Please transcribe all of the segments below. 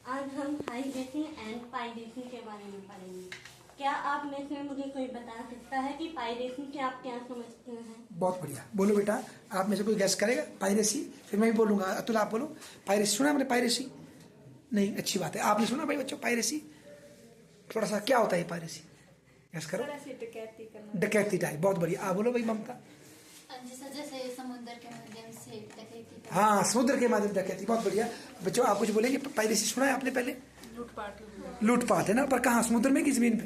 आज हम hydration and पाइरेशन के बारे में पढ़ेंगे। क्या आप में से मुझे कोई बता सकता है कि पाइरेशन से आप क्या समझते हैं? बहुत बढ़िया, बोलो बेटा। आप में से कोई गैस करेगा पायरेसी? फिर मैं भी बोलूंगा। अतुल आप बोलो। पायरेसी सुना आपने? पायरेसी नहीं, अच्छी बात है। आपने सुना भाई बच्चों पायरेसी? थोड़ा सा क्या होता है पायरेसी? गैस करो। डकैती टाइप। बहुत बढ़िया। आप बोलो भाई ममता। जैसे समुद्र के माध्यम से डकैती। हाँ, समुद्र के माध्यम डकैती। बहुत बढ़िया बच्चों। आप कुछ बोलेंगे? पायरेसी सुना है आपने पहले? लूटपाट है ना, पर कहाँ? समुद्र में कि जमीन पे?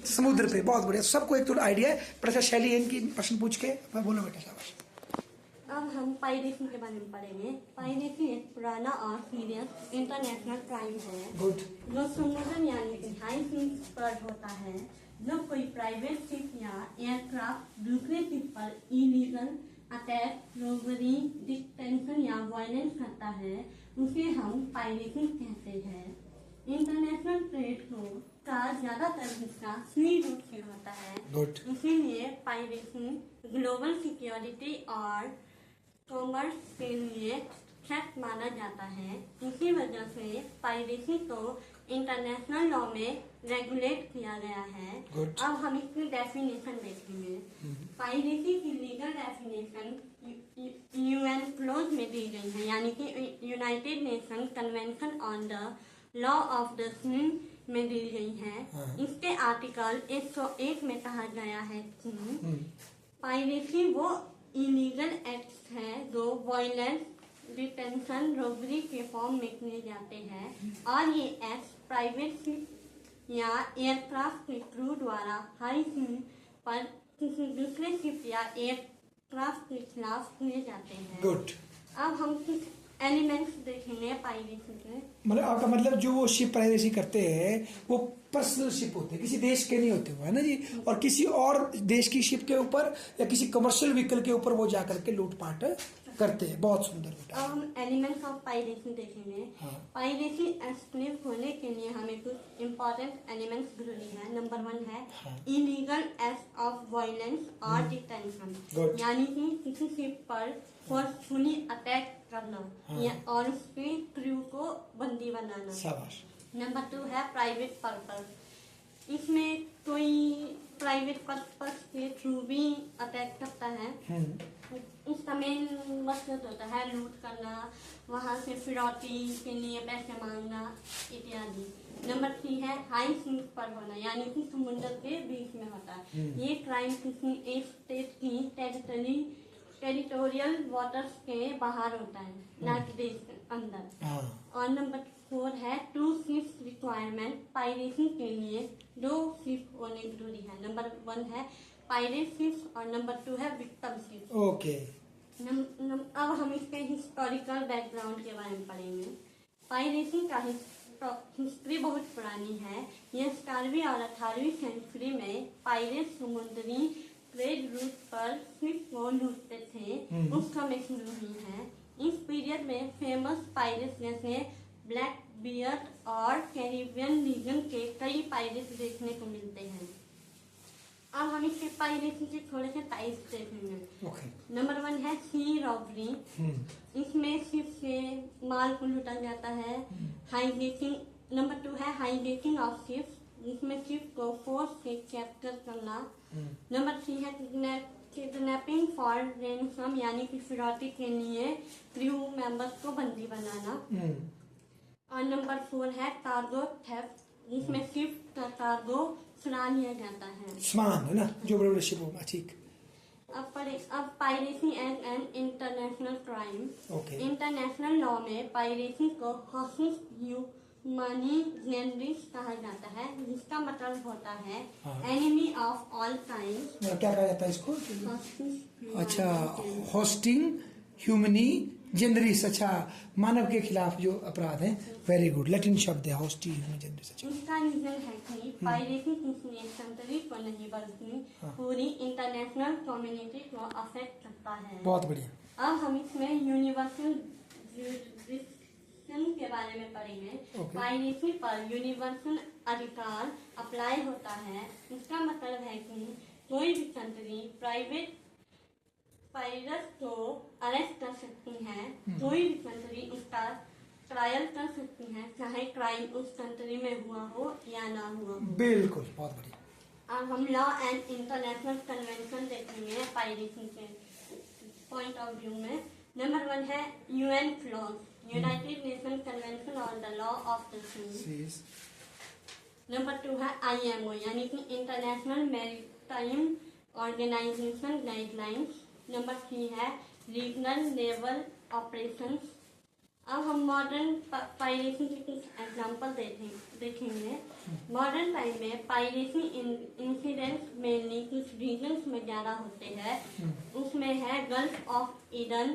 समुद्र पे। बहुत बढ़िया। सबको एक तो आइडिया है। पर अच्छा शैली इनकी प्रश्न पूछ के बोलो बेटा। शाबाश। अब हम पाइरेशन के बारे में पढ़ेंगे। पाइरेशन एक पुराना और सीरियस इंटरनेशनल क्राइम है गुड। जो समुद्र यानी कि हाई सीज पर होता है। जब कोई प्राइवेट शिप या एयरक्राफ्ट दूसरे शिप पर इलीगल अटैक, रोबरी, डिटेंशन या वायलेंस करता है, उसे हम पाइरेशन कहते हैं। इंटरनेशनल ट्रेड का ज्यादातर हिस्सा सी रूट से होता है। गुड। इसीलिए पाइरेशन ग्लोबल सिक्योरिटी और कॉमर्स के लिए थ्रेट माना जाता है। इसी वजह से पाइरेसी को इंटरनेशनल लॉ में रेगुलेट किया गया है। Good. अब हम इसकी डेफिनेशन देखेंगे। पाइरेसी की लीगल डेफिनेशन यूएन क्लोज में दी गई है, यानी कि United Nation convention on the law of the sea में दी गई है। इसके आर्टिकल 101 में कहा गया है कि पाइरेसी वो इलीगल एक्ट है जो वायलेंस, डिटेंशन, रोबरी के फॉर्म में किए जाते हैं, और ये एक्ट प्राइवेट शिप या एयरक्राफ्ट के क्रू द्वारा हाई सी पर किसी दूसरे शिप या एयरक्राफ्ट के खिलाफ किए जाते हैं। गुड। अब हम कुछ एलिमेंट्स देखेंगे पाइरेसी के। मतलब आपका मतलब जो वो शिप पायरेसी करते हैं वो पर्सनल शिप होते हैं, किसी देश के नहीं होते वो, है ना जी? और किसी और देश की शिप के ऊपर या किसी कमर्शियल व्हीकल के ऊपर वो जाकर के लूटपाट करते हैं। बहुत सुंदर बेटा। अब हम एलिमेंट्स ऑफ पाइरेसी देखेंगे। पाइरेसी एक्सप्लेन होने के लिए हमें कुछ इम्पोर्टेंट एलिमेंट्स जरूरी है। नंबर 1 है इलीगल एक्ट ऑफ वायलेंस और डिटेंशन, यानी कि किसी शिप पर फोर्सफुली अटैक करना या और उसके क्रू को बंदी बनाना। शाबाश। नंबर 2 है प्राइवेट पर्पस। इसमें कोई प्राइवेट पर्पस के थ्रू भी अटैक करता है। इसका मेन मकसद होता है लूट करना, वहां से फिरौती के लिए पैसे मांगना इत्यादि। नंबर 3 है हाई सीज पर होना, यानी कि समुद्र के बीच में होता है। ये क्राइम किसी एक स्टेट की टेरिटोरियल वाटर्स के बाहर होता है, ना कि देश के अंदर। और नंबर 4 है 2 शिप्स रिक्वायरमेंट। पाइरेसी के लिए 2 शिप होने जरूरी है। नंबर 1 है पायरेट शिप्स और नंबर 2 है विक्टिम शिप्स। ओके। अब हम इसके हिस्टोरिकल बैकग्राउंड के बारे में पढ़ेंगे। पाइरेसी का हिस्ट्री बहुत पुरानी है। यह 17वीं और 18वीं सेंचुरी में पायरेट समुद्री ट्रेड रूट पर शिप को लूटते थे, उस समय शुरू हुई है। इस पीरियड में फेमस पायरेट्स जैसे ब्लैक बियर्ड और कैरिबियन रीजन के कई पायरेट्स देखने को मिलते हैं। अब हम इसके पाइरेसी के थोड़े से टाइप्स देखेंगे। नंबर 1 है सी रॉबरी। इसमें शिप से माल को लूटा जाता है। हाईजेकिंग। नंबर 2 है हाईजेकिंग ऑफ शिप्स, जिसमें शिप को फोर्स से कैप्चर करना। नंबर 3 है किडनैपिंग फॉर रैंसम, यानी कि फिरौती के लिए क्रू मेंबर्स को बंदी बनाना। और नंबर 4 है कार्गो थेफ्ट, जिसमें शिप का कार्गो चुरा लिया जाता है। सामान है ना, जो बड़े बड़े शिप होगा। ठीक। अब piracy as an international crime. Okay. International law में पाइरेसी को हॉस्टिस ह्यूमनी जेनरिस कहा जाता है, जिसका मतलब होता है एनिमी ऑफ ऑल काइंड। क्या कहा जाता है इसको? हॉस्टिस। अच्छा, होस्टिंग ह्यूमनी जेनरिस। अच्छा, मानव के खिलाफ जो अपराध है। Very good. लैटिन शब्द है होस्टिंग ह्यूमनी जेनरिस। अच्छा। इसका रीजन है कि पाइरेसी किसी एक कंट्री को नहीं बल्कि पूरी इंटरनेशनल कम्युनिटी को अफेक्ट करता है। बहुत बढ़िया। अब हम इसमें यूनिवर्सल जुरिस्डिक्शन के बारे में पढ़ेंगे। पाइरेसी पर यूनिवर्सल अधिकार अप्लाई होता है। इसका मतलब है कि कोई भी कंट्री प्राइवेट पायरेट को अरेस्ट कर सकती है। कोई भी कंट्री उसका ट्रायल कर सकती हैं, चाहे क्राइम उस कंट्री में हुआ हो या ना हुआ हो। बिल्कुल, बहुत बढ़िया। अब हम लॉ एंड इंटरनेशनल कन्वेंशन देखेंगे पायरेसी के पॉइंट ऑफ व्यू में। नंबर 1 है UN clause, United Nation convention on the law of the sea. Number 2 है आईएमओ यानी कि international maritime organisation guidelines. Number 3 है रीजनल नेवल ऑपरेशंस। अब हम मॉडर्न पायरेसी के कुछ एग्जाम्पल देखेंगे। मॉडर्न टाइम में पायरेसी इंसिडेंट्स मेनली कुछ रीजन्स में ज्यादा होते हैं। उसमें है गल्फ ऑफ ईडन,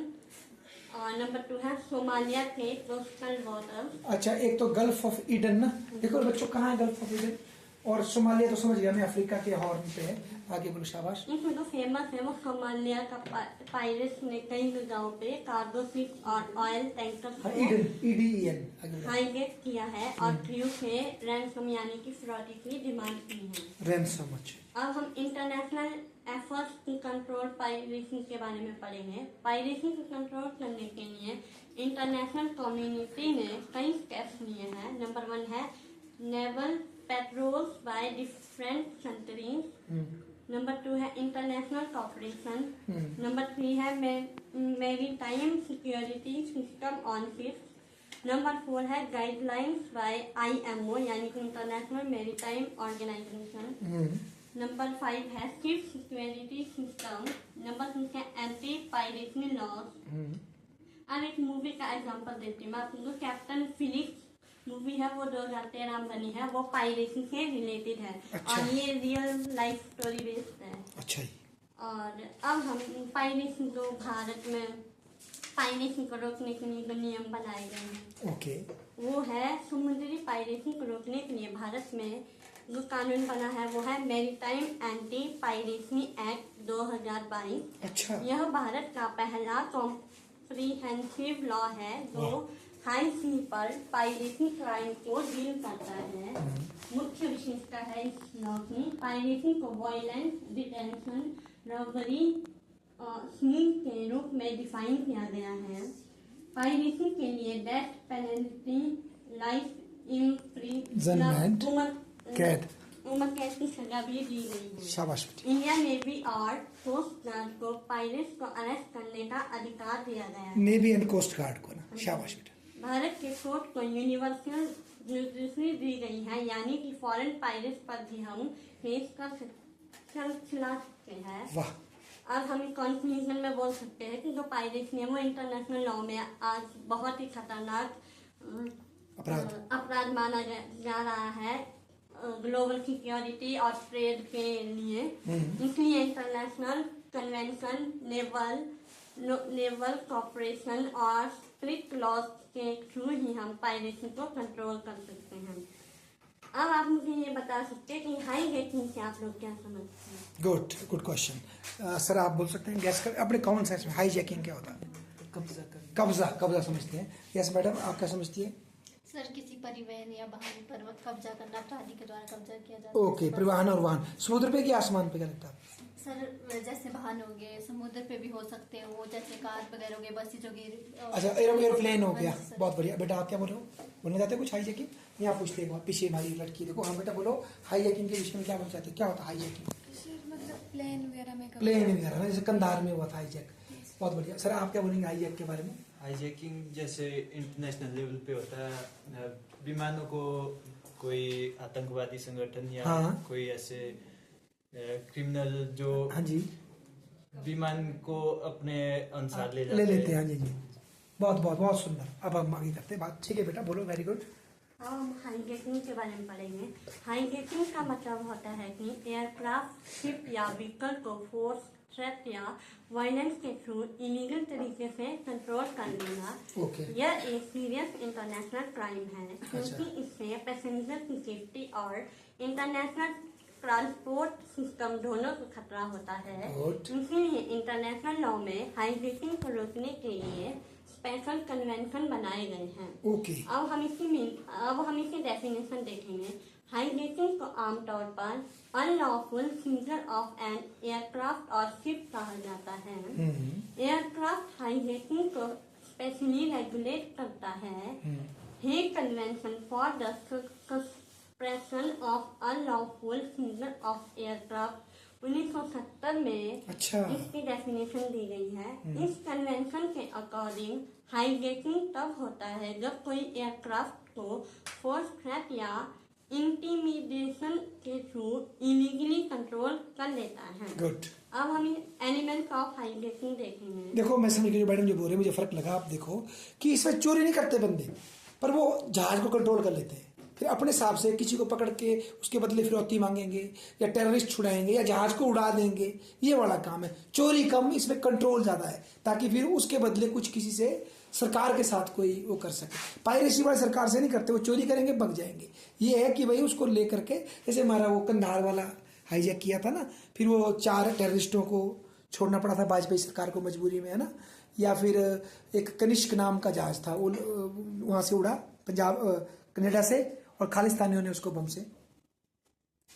नंबर 2 है सोमालिया के कोस्टल वाटर्स। अच्छा, एक तो गल्फ ऑफ ईडन ना, देखो बच्चों कहाँ है गल्फ ऑफ ईडन, और सोमालिया तो समझ गया मैं, अफ्रीका के हॉर्न पे है। आगे बोलो, शाबाश। इसमें तो फेमस है वो सोमालिया का पायरेट्स ने कई जगहों पे कार्गो शिप और ऑयल टैंकर ईडन, EDEN, आगे बोलो। हाईजेक किया है और क्रू से रैंसम यानी कि फिरौती की डिमांड की है। रैंसम, अच्छा। अब हम international efforts to control piracy के बारे में पढ़ेंगे। पायरेसी को कंट्रोल करने के लिए इंटरनेशनल कम्युनिटी ने कई स्टेप्स लिए हैं। नंबर 1 है naval patrols by different countries. Number 2 है इंटरनेशनल कॉपरेशन। नंबर 3 है maritime security system on ships. Number 4 है गाइडलाइंस बाय आईएमओ यानी कि इंटरनेशनल मैरीटाइम ऑर्गेनाइजेशन। नंबर 5 है शिप सिक्योरिटी सिस्टम। नंबर 6 है एंटी पायरेसी लॉज। अब एक मूवी का एग्जांपल देती हूँ मैं आपको। कैप्टन फिलिप्स मूवी है वो 2013 में बनी है, वो पायरेसी से रिलेटेड है। अच्छा। और ये रियल लाइफ स्टोरी बेस्ड है। अच्छा जी। और अब हम पायरेसी को भारत में पायरेसी को रोकने के लिए जो नियम बनाए गए हैं ओके। वो है समुद्री पायरेसी को रोकने के लिए भारत में जो कानून बना है वो है मैरीटाइम एंटी पायरेसी एक्ट 2022। अच्छा। यह भारत का पहला कॉम्प्रिहेंसिव लॉ है जो हाई सी पर पायरेसी क्राइम को डील करता है। मुख्य विशेषता है इस लॉ की, पायरेसी को वायलेंस, डिटेंशन, रॉबरी, स्नीक के रूप में डिफाइन किया गया है। पायरेसी के लिए डेथ पेनल्टी, लाइफ इम्प्रिजनमेंट, कैद, उम्र कैद की सजा भी दी गई है। शाबाश। इंडियन नेवी और कोस्ट गार्ड को पायरेट्स को अरेस्ट करने का अधिकार दिया गया है। नेवी एंड कोस्ट गार्ड को ना, शाबाश बेटा। भारत के कोर्ट को यूनिवर्सल जुडिशरी दी गई है यानी कि फॉरेन पायरेट्स पर भी हम केस कर चला सकते हैं। वाह। अब हम कंक्लूजन में बोल सकते हैं कि जो पायरेट्स है वो इंटरनेशनल लॉ में आज बहुत ही खतरनाक अपराध माना जा रहा है ग्लोबल सिक्योरिटी और ट्रेड के लिए। इसलिए इंटरनेशनल कन्वेंशन, नेवल कॉपरेशन और स्ट्रिक्ट लॉज के थ्रू ही हम पायरेसी को कंट्रोल कर सकते हैं। अब आप मुझे ये बता सकते हैं कि हाईजैकिंग से आप लोग क्या समझते हैं? Good question. सर आप बोल सकते हैं, गैस कर अपने कॉमन सेंस में हाईजैकिंग क्या होता है? कब्जा समझते हैं। यस मैडम, आप क्या समझती है? सर किसी परिवहन या वाहन पर कब्जा करना, अपराधी के द्वारा कब्जा किया जाता है। ओके, परिवहन और वाहन समुद्र पे कि आसमान पे, क्या लगता है? सर जैसे वाहन हो गए समुद्र पे भी हो सकते हैं, वो जैसे कार वगैरह हो गए, बसेज हो गई। अच्छा, एरोप्लेन हो गया। बहुत बढ़िया बेटा, आप क्या बोल रहे हो? बोलना चाहते हो कुछ हाईजैकिंग? यहाँ पूछते हैं पीछे हमारी लड़की, देखो। हाँ बेटा बोलो, हाईजैकिंग के विषय में क्या बोलना चाहते हो? क्या होता है हाईजैकिंग? मतलब प्लेन वगैरह में ना, जैसे कंधार में हुआ था हाईजैक। बहुत बढ़िया। सर आप क्या बोलेंगे हाईजैक के बारे में? हाईजैकिंग जैसे इंटरनेशनल लेवल पे होता है, विमानों को कोई आतंकवादी संगठन या कोई ऐसे क्रिमिनल जो हाँ जी विमान को अपने अनुसार ले लेते हैं। हाँ जी। बहुत सुंदर। अब हम आगे करते हैं बात। ठीक है बेटा, बोलो। Very good. अब हम हाईजैकिंग के बारे में पढ़ेंगे। हाईजैकिंग का मतलब होता है कि एयरक्राफ्ट, शिप या व्हीकल को फोर्स, थ्रेट या वायलेंस के थ्रू इलीगल तरीके से कंट्रोल कर लेना। यह एक सीरियस इंटरनेशनल क्राइम है क्योंकि इससे पैसेंजर की सेफ्टी और इंटरनेशनल ट्रांसपोर्ट सिस्टम दोनों को खतरा होता है। इसीलिए इंटरनेशनल लॉ में हाईजैकिंग को रोकने के लिए स्पेशल कन्वेंशन बनाए गए हैं। अब हम इसकी डेफिनेशन देखेंगे। हाईजैकिंग को आमतौर पर unlawful seizure of an aircraft और शिप कहा जाता है। एयरक्राफ्ट हाईजैकिंग को स्पेशली रेगुलेट करता है Hague convention for the suspension of unlawful seizure of aircraft 1970 में अच्छा। इसकी डेफिनेशन दी गई है। इस कन्वेंशन के अकॉर्डिंग हाईजैकिंग तब होता है जब कोई एयरक्राफ्ट को फोर्स थ्रेट या इंटिमिडेशन के थ्रू इलीगली कंट्रोल कर लेता है। गुड। अब हम एलिमेंट ऑफ हाईजैकिंग देखेंगे। देखो मैं समझ गई मैडम जो बोल रहे हैं, मुझे फर्क लगा। आप देखो कि इसमें चोरी नहीं करते बंदे, पर वो जहाज को कंट्रोल कर लेते हैं, फिर अपने हिसाब से किसी को पकड़ के उसके बदले फिरौती मांगेंगे या टेररिस्ट छुड़ाएंगे या जहाज को उड़ा देंगे। ये वाला काम है। चोरी कम, इसमें कंट्रोल ज्यादा है, ताकि फिर उसके बदले कुछ किसी से सरकार के साथ कोई वो कर सके। पायरेसी वाले सरकार से नहीं करते, वो चोरी करेंगे बग जाएंगे। ये है कि भाई उसको लेकर के, जैसे हमारा वो कंधार वाला हाईजैक किया था ना, फिर वो 4 टेररिस्टों को छोड़ना पड़ा था वाजपेयी सरकार को मजबूरी में, है ना। या फिर एक कनिष्क नाम का जहाज था, वो वहां से उड़ा पंजाब कनाडा से, और खालिस्तानियों ने उसको बम से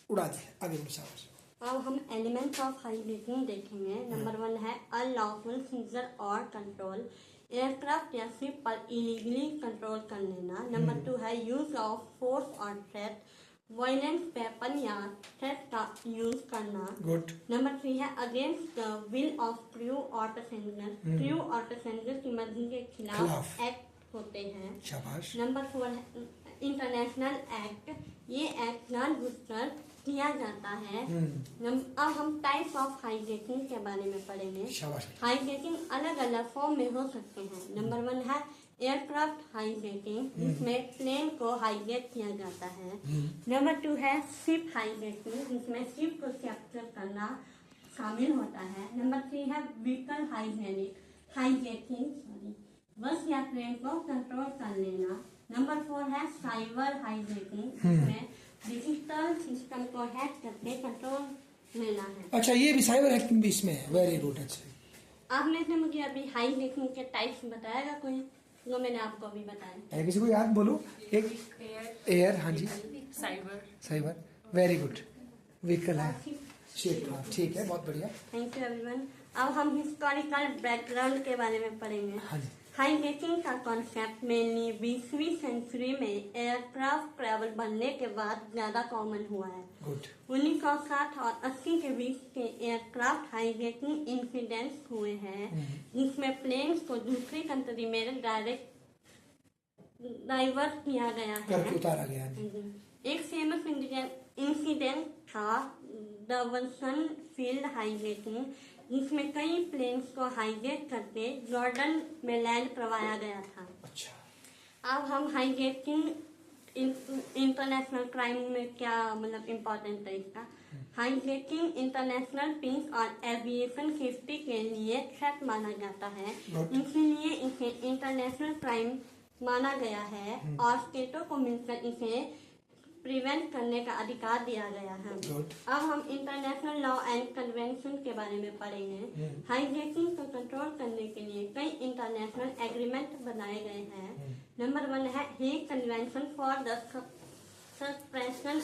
उड़ा दिया। आगे बढ़ो। अब हम एलिमेंट ऑफ हाईजैकिंग देखेंगे। नंबर 1 है अनलॉफुल सीजर और कंट्रोल, एयरक्राफ्ट या शिप पर इलीगली कंट्रोल कर लेना। नंबर 2 है यूज ऑफ फोर्स और थ्रेट, वायलेंट वेपन या थ्रेट का यूज करना। गुड। नंबर 3 है against the will of crew और पैसेंजर, क्रू और पैसेंजर की मर्जी के खिलाफ एक्ट होते हैं। शाबाश। नंबर 4 है इंटरनेशनल एक्ट, ये एक्ट जानबूझकर किया जाता है। अब हम टाइप्स ऑफ हाईजैकिंग के बारे में पढ़ेंगे। शाबाश। हाईजैकिंग अलग अलग फॉर्म में हो सकते हैं। नंबर 1 है एयरक्राफ्ट हाईजैकिंग, जिसमें प्लेन को हाईजैक किया जाता है। नंबर 2 है शिप हाईजैकिंग, जिसमें शिप को कैप्चर करना शामिल होता है। नंबर 3 है व्हीकल हाईजैकिंग, बस या ट्रेन को कंट्रोल कर लेना। नंबर 4 है साइबर हाईजैकिंग, जिसमें डिजिटल सिस्टम को हैक करके कंट्रोल लेना है। अच्छा, ये भी साइबर हैकिंग भी इसमें है। Very good. अच्छा, आपने से मुझे अभी हाईजैकिंग के टाइप्स बताएगा कोई? वो मैंने आपको अभी बताया। किसी को याद बोलो। एक एयर, हाँ जी, साइबर, वेरी गुड। व्हीकल है, शिप, ठीक है, बहुत बढ़िया। Thank you everyone. अब हम हिस्टोरिकल बैकग्राउंड के बारे में पढ़ेंगे। हाँ जी। हाईजैकिंग का कॉन्सेप्ट मेनली 20वीं सेंचुरी में एयरक्राफ्ट ट्रैवल बनने के बाद ज्यादा कॉमन हुआ है। गुड। 1960 और 80 के बीच के एयरक्राफ्ट हाईजैकिंग इंसिडेंट्स हुए हैं, जिसमें प्लेन्स को दूसरी कंट्री में डाइवर्ट किया गया है, करके उतारा गया है। एक फेमस इंसिडेंट था डबल्सन फील्ड हाईजैकिंग, जिसमें कई प्लेन्स को हाईजैक करके जॉर्डन में लैंड करवाया गया था। अच्छा। अब हम हाईजैकिंग इंटरनेशनल क्राइम में क्या मतलब इम्पोर्टेंट है इसका। हाईजैकिंग इंटरनेशनल पीस और एविएशन सेफ्टी के लिए थ्रेट माना जाता है, इसलिए इसे इंटरनेशनल क्राइम माना गया है और स्टेटों को मिलकर इसे प्रिवेंट करने का अधिकार दिया गया है। अब हम इंटरनेशनल लॉ एंड कन्वेंशन के बारे में पढ़ेंगे। हाईजैकिंग को कंट्रोल करने के लिए कई इंटरनेशनल एग्रीमेंट बनाए गए हैं। नंबर 1 है Hague convention for the suspension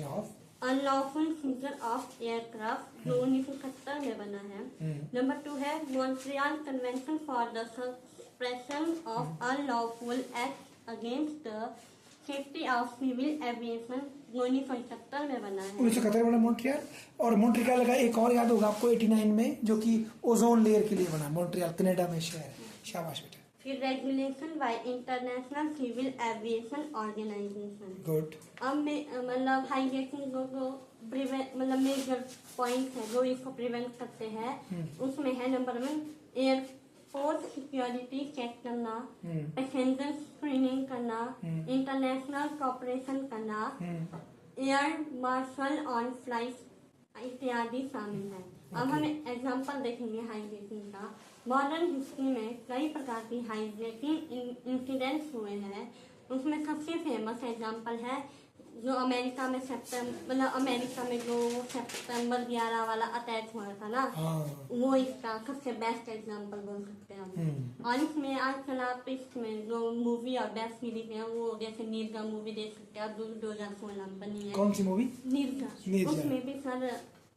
of unlawful seizure of aircraft, जो 1970 में बना है। नंबर 2 है Montreal convention for the suspension of unlawful act against the safety of civil aviation, 1971 में बना है। 1971 में मॉन्ट्रियल। और मॉन्ट्रियल का एक और याद होगा आपको 89 में, जो कि ओजोन लेयर के लिए बना। मॉन्ट्रियल कनाडा में शहर है। शाबाश बेटा। फिर regulation by international civil aviation organisation. Good. अब में मतलब हाईजैकिंग को प्रिवेंट मतलब मेजर पॉइंट है जो इसको प्रिवेंट करते हैं, उसमें है नंबर 1 एयरपोर्ट सिक्योरिटी चेक करना, पैसेंजर स्क्रीनिंग करना, इंटरनेशनल कॉपरेशन करना, एयर मार्शल ऑन फ्लाइट इत्यादि शामिल है। अब हम एग्जांपल देखेंगे हाईजैकिंग का। मॉडर्न हिस्ट्री में कई प्रकार की हाईजैकिंग इंसिडेंट्स हुए हैं, उसमें सबसे फेमस एग्जांपल है जो अमेरिका में अमेरिका में जो सितंबर 11 वाला अटैक हुआ था ना, वो इसका सबसे बेस्ट एग्जांपल बोल सकते हैं हम। और इसमें आजकल आप इसमें जो मूवी और वेब सीरीज है वो जैसे नीरजा मूवी देख सकते हैं, अब 2016 में बनी है। कौन सी मूवी? नीरजा। उसमें भी सर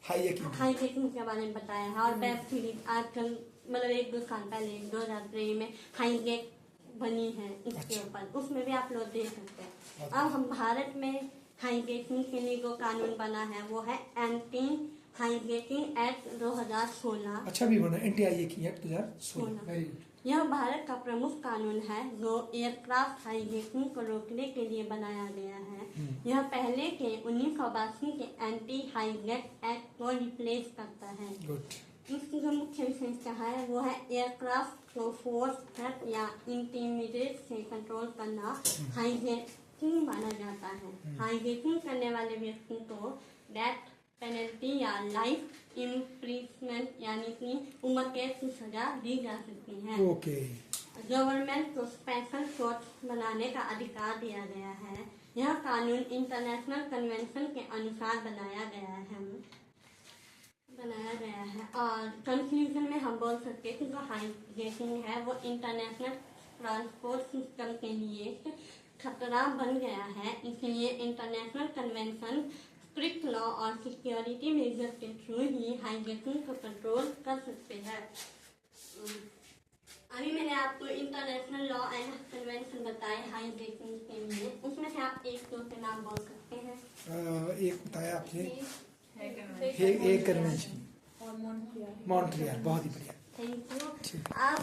हाईजैकिंग के बारे में बताया है। और वेब सीरीज आजकल मतलब 1-2 साल पहले 2023 में हाईगेट बनी है इसके अच्छा। ऊपर, उसमें भी आप लोग देख सकते हैं। अब हम भारत में हाईगेटिंग के लिए जो कानून बना है वो है एंटी हाईगेटिंग एक्ट 2016। अच्छा भी बना anti hijacking act 2016। Very good. यह भारत का प्रमुख कानून है जो एयरक्राफ्ट हाईजैकिंग को रोकने के लिए बनाया गया है। यह पहले के 1982 के एंटी हाईजैक एक्ट को रिप्लेस करता है। गुड। इसकी जो मुख्य विशेषता है वो है एयरक्राफ्ट को फोर्स, थ्रेट या इंटीमिडेट से कंट्रोल करना हाईजैकिंग माना जाता है। हाईजैकिंग करने वाले व्यक्ति को डेथ पेनल्टी या लाइफ इम्प्रिजमेंट यानी कि उम्र कैद की सजा दी जा सकती है। ओके। गवर्नमेंट को स्पेशल कोर्ट बनाने का अधिकार दिया गया है। यह कानून इंटरनेशनल कन्वेंशन के अनुसार बनाया गया है और कंक्लूजन में हम बोल सकते हैं कि जो हाईजैकिंग है वो इंटरनेशनल ट्रांसपोर्ट सिस्टम के लिए एक खतरा बन गया है। इसलिए इंटरनेशनल कन्वेंशन स्ट्रिक्ट लॉ और सिक्योरिटी मेजर के थ्रू ही हाईजैकिंग को कंट्रोल कर सकते हैं। अभी मैंने आपको इंटरनेशनल लॉ एंड कन्वेंशन बताए हाईजैकिंग के लिए, उसमें से आप एक दो के नाम बोल सकते हैं। एक बताया आपने, एक कन्वेंशन और मॉन्ट्रियल। बहुत ही बढ़िया। Thank you. ठीक। अब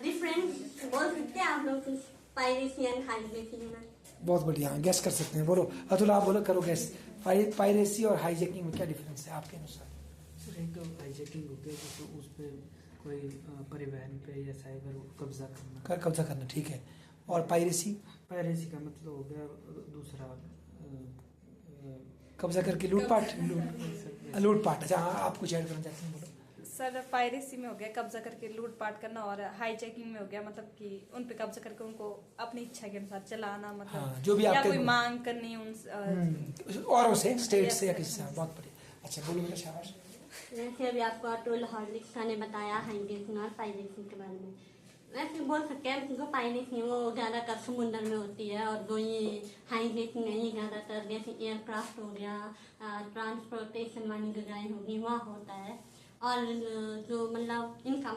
डिफरेंस बोल सकते हैं आप लोग पायरेसी एंड हाईजैकिंग में? बहुत बढ़िया, गैस कर सकते हैं। बोलो अतुल, आप बोलो, करो गैस। पायरेसी और हाईजैकिंग में क्या डिफरेंस है आपके अनुसार? सर एक हाईजैकिंग होती है तो उस पर कोई परिवहन पे या साइबर कब्जा करना, कब्जा करना, ठीक है। और पायरेसी? पायरेसी का मतलब हो गया दूसरा कब्जा करके लूटपाट। लूटपाट। अच्छा, हाँ, आप कुछ ऐड करना चाहते हैं, बोलो। सर पायरेसी में हो गया कब्जा करके लूटपाट करना, और हाईजैकिंग में हो गया मतलब कि उन पे कब्जा करके उनको अपनी इच्छा के अनुसार चलाना, मतलब हाँ, जो भी या आपके कोई मांग करनी उन औरों से, स्टेट से या किसी से। बहुत बढ़िया। अच्छा, बोलो बेटा, शाबाश। वैसे अभी आपको अतुल हॉर्लिक्स ने बताया हाईजैकिंग और पायरेसी के बारे में। वैसे बोल सकते हैं जो पायरेसी वो ज़्यादातर समुद्र में होती है और जो ये हाईजैकिंग है ये ज़्यादातर जैसे एयरक्राफ्ट हो गया, ट्रांसपोर्टेशन वाली जगहें होगी वहाँ होता है। और जो मतलब इनका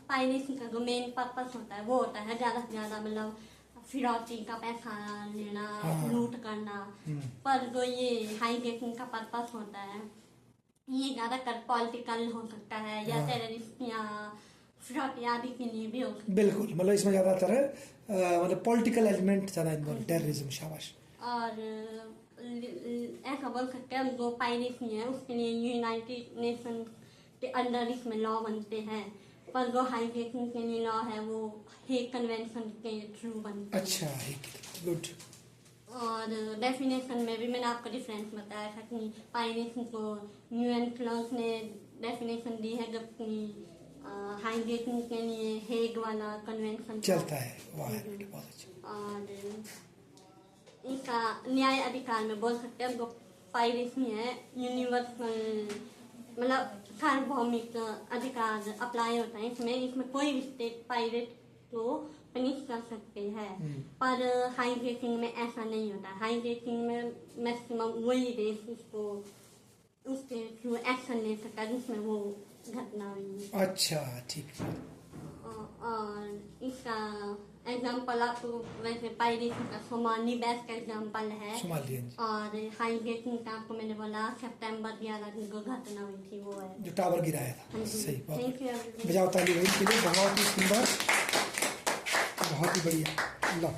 पायरेसी का जो मेन पर्पस होता है वो होता है ज़्यादा से ज़्यादा मतलब फिरौती का पैसा लेना, लूट करना। पर जो ये हाईजैकिंग का पर्पस होता है ये ज़्यादातर पॉलिटिकल हो सकता है या टेररिस्ट या फिरौती आदि के लिए भी हो सकता है। बिल्कुल, मतलब इसमें ज़्यादातर मतलब पॉलिटिकल एलिमेंट ज़्यादा इन्वॉल्व, टेररिज्म। शाबाश। और ऐसा बोल सकते हैं जो पायरेसी है उसके लिए यूनाइटेड नेशन के अंडर इसमें लॉ बनते हैं, पर जो हाईजैकिंग के लिए लॉ है वो हेग कन्वेंशन के थ्रू बनते हैं। अच्छा, गुड। और डेफिनेशन में भी मैंने आपको डिफरेंस बताया था कि पायरेसी को यूएन क्लॉज ने डेफिनेशन दी है जबकि हाईजैकिंग के लिए हेग वाला कन्वेंशन चलता है। वाह, बहुत अच्छा। और इनका न्याय अधिकार में बोल सकते हैं जो पायरेसी है यूनिवर्सल मतलब सार्वभौमिक अधिकार अप्लाई होता है इसमें कोई भी स्टेट पायरेट को पनिश कर सकते हैं। पर हाईजैकिंग में ऐसा नहीं होता। हाईजैकिंग में मैक्सिमम वही देश उसको उसके थ्रू एक्शन ले सकता है जिसमें वो घटना हुई। अच्छा, ठीक है। और इसका एग्जाम्पल आपको वैसे पायरेसी का सोमाली बेस्ट एग्जाम्पल है। सोमालियन। और हाईजैकिंग का आपको मैंने बोला सितंबर 11 को घटना हुई थी वो है जो टावर गिराया था। हाँ जी। सही। Thank you. बजाओ ताली के लिए। बहुत ही सुंदर, बहुत ही बढ़िया। लो।